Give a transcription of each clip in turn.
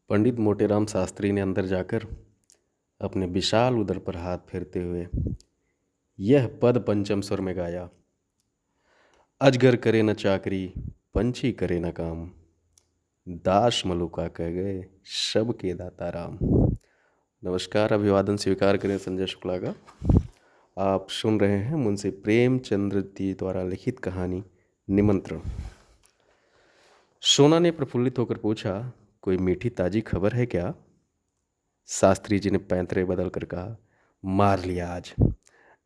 पंडित मोटेराम शास्त्री ने अंदर जाकर अपने विशाल उदर पर हाथ फेरते हुए यह पद पंचम स्वर में गाया। अजगर करे न चाकरी, पंछी करे न काम, दास मलुका कह गए सबके दाता राम। नमस्कार, अभिवादन स्वीकार करें संजय शुक्ला का। आप सुन रहे हैं मुंशी प्रेमचंद्र जी द्वारा लिखित कहानी निमंत्रण। सोना ने प्रफुल्लित होकर पूछा, कोई मीठी ताजी खबर है क्या? शास्त्री जी ने पैंतरे बदल कर कहा, मार लिया आज।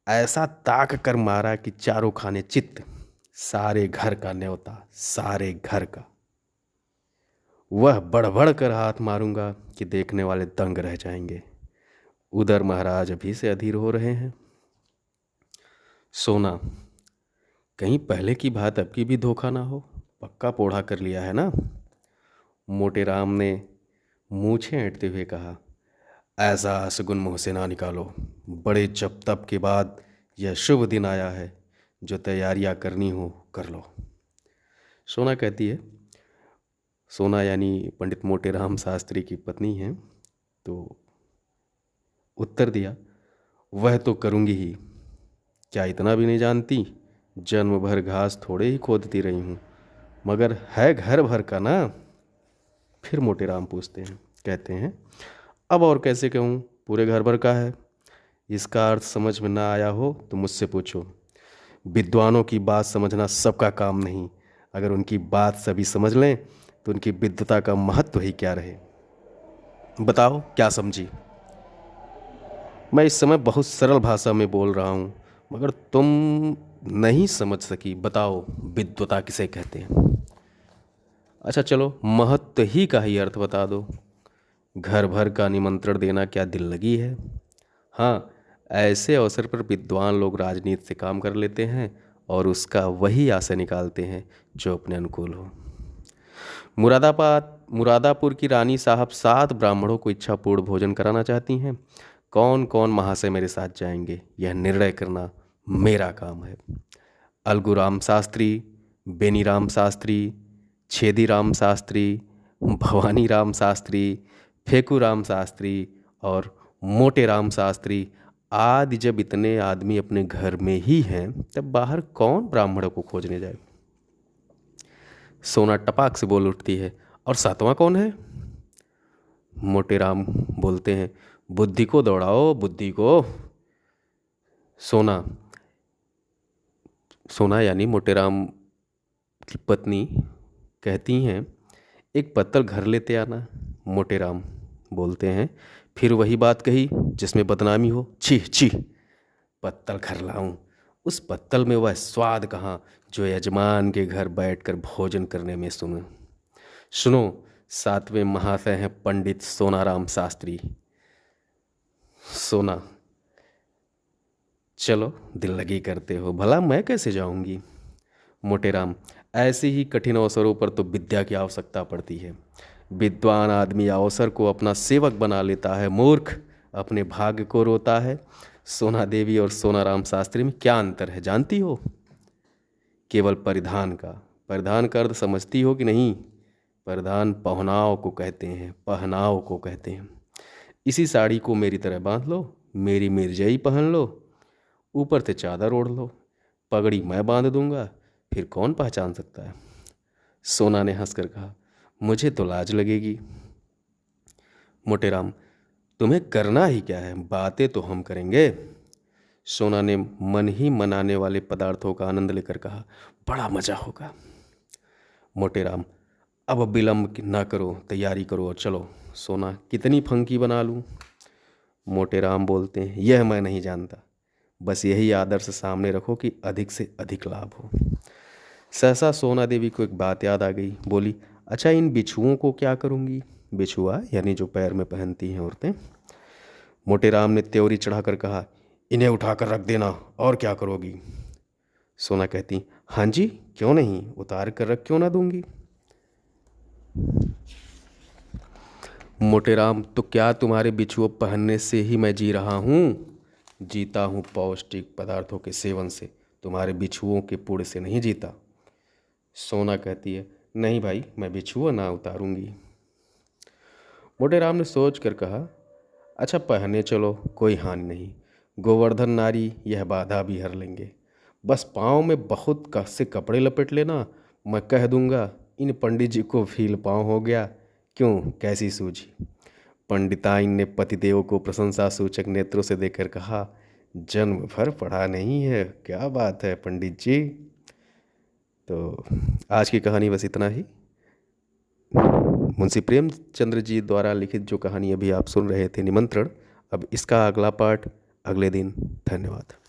ऐसा ताक कर मारा कि चारों खाने चित्त, सारे घर का न्योता, सारे घर का। वह बड़बड़ कर हाथ मारूंगा कि देखने वाले दंग रह जाएंगे। उधर महाराज अभी से अधीर हो रहे हैं। सोना, कहीं पहले की बात अब की भी धोखा ना हो, पक्का पोढ़ा कर लिया है ना? मोटेराम ने मूछें ऐंठते हुए कहा, ऐसा सगुन मुँह से ना निकालो। बड़े जब तब के बाद यह शुभ दिन आया है, जो तैयारियां करनी हो कर लो। सोना कहती है, सोना यानी पंडित मोटेराम शास्त्री की पत्नी है, तो उत्तर दिया, वह तो करूँगी ही। क्या इतना भी नहीं जानती? जन्म भर घास थोड़े ही खोदती रही हूँ, मगर है घर भर का ना। फिर मोटेराम पूछते हैं, कहते हैं, अब और कैसे कहूँ, पूरे घर भर का है। इसका अर्थ समझ में ना आया हो तो मुझसे पूछो। विद्वानों की बात समझना सबका काम नहीं। अगर उनकी बात सभी समझ लें तो उनकी विद्वता का महत्व ही क्या रहे। बताओ क्या समझी? मैं इस समय बहुत सरल भाषा में बोल रहा हूँ, मगर तुम नहीं समझ सकी। बताओ विद्वता किसे कहते हैं? अच्छा चलो, महत्व ही का ही अर्थ बता दो। घर भर का निमंत्रण देना क्या दिल लगी है? हाँ, ऐसे अवसर पर विद्वान लोग राजनीति से काम कर लेते हैं और उसका वही आशय निकालते हैं जो अपने अनुकूल हो। मुरादापुर की रानी साहब 7 ब्राह्मणों को इच्छापूर्ण भोजन कराना चाहती हैं। कौन कौन महाशय मेरे साथ जाएंगे, यह निर्णय करना मेरा काम है। अलगूराम शास्त्री, बेनीराम शास्त्री, छेदीराम शास्त्री, भवानी राम शास्त्री, फेकूराम शास्त्री और मोटेराम शास्त्री आदि जब इतने आदमी अपने घर में ही हैं, तब बाहर कौन ब्राह्मणों को खोजने जाए? सोना टपाक से बोल उठती है, और 7वां कौन है? मोटेराम बोलते हैं, बुद्धि को दौड़ाओ, बुद्धि को। सोना सोना यानी मोटेराम की पत्नी कहती हैं, एक पत्तल घर लेते आना। मोटेराम बोलते हैं, फिर वही बात कही जिसमें बदनामी हो। छी छी, पत्तल घर लाऊं? उस पत्तल में वह स्वाद कहाँ जो यजमान के घर बैठकर भोजन करने में सुनो, 7वें महाशय हैं पंडित सोनाराम शास्त्री। सोना, चलो दिल लगी करते हो, भला मैं कैसे जाऊंगी? मोटेराम, ऐसे ही कठिन अवसरों पर तो विद्या की आवश्यकता पड़ती है। विद्वान आदमी अवसर को अपना सेवक बना लेता है, मूर्ख अपने भाग्य को रोता है। सोना देवी और सोनाराम शास्त्री में क्या अंतर है जानती हो? केवल परिधान का। परिधान का अर्थ समझती हो कि नहीं? परिधान पहनाव को कहते हैं, पहनाव को कहते हैं। इसी साड़ी को मेरी तरह बांध लो, मेरी मिर्जई पहन लो, ऊपर से चादर ओढ़ लो, पगड़ी मैं बांध दूंगा, फिर कौन पहचान सकता है? सोना ने हंसकर कहा, मुझे तो लाज लगेगी। मोटेराम, तुम्हें करना ही क्या है, बातें तो हम करेंगे। सोना ने मन ही मनाने वाले पदार्थों का आनंद लेकर कहा, बड़ा मजा होगा। मोटेराम, अब विलंब ना करो, तैयारी करो और चलो। सोना, कितनी फंकी बना लूं? मोटेराम बोलते हैं, यह मैं नहीं जानता, बस यही आदर्श सामने रखो कि अधिक से अधिक लाभ हो। सहसा सोना देवी को एक बात याद आ गई। बोली, अच्छा इन बिछुओं को क्या करूंगी? बिछुआ यानी जो पैर में पहनती हैं औरतें। मोटेराम ने त्योरी चढ़ाकर कहा, इन्हें उठाकर रख देना, और क्या करोगी? सोना कहती, हाँ जी, क्यों नहीं, उतार कर रख क्यों ना दूंगी। मोटेराम, तो क्या तुम्हारे बिछुओं पहनने से ही मैं जी रहा हूँ? जीता हूँ पौष्टिक पदार्थों के सेवन से, तुम्हारे बिछुओं के पुण्य से नहीं जीता। सोना कहती है, नहीं भाई, मैं बिछुआ ना उतारूंगी। मोटेराम ने सोच कर कहा, अच्छा पहने चलो, कोई हानि नहीं। गोवर्धन नारी यह बाधा भी हर लेंगे। बस पाँव में बहुत से कपड़े लपेट लेना, मैं कह दूंगा इन पंडित जी को फील पाँव हो गया। क्यों, कैसी सूझी? पंडिताइन ने पतिदेव को प्रशंसा सूचक नेत्रों से देखकर कहा, जन्म भर पढ़ा नहीं है, क्या बात है पंडित जी। तो आज की कहानी बस इतना ही। मुंशी प्रेमचंद्र जी द्वारा लिखित जो कहानी अभी आप सुन रहे थे, निमंत्रण, अब इसका अगला पार्ट अगले दिन। धन्यवाद।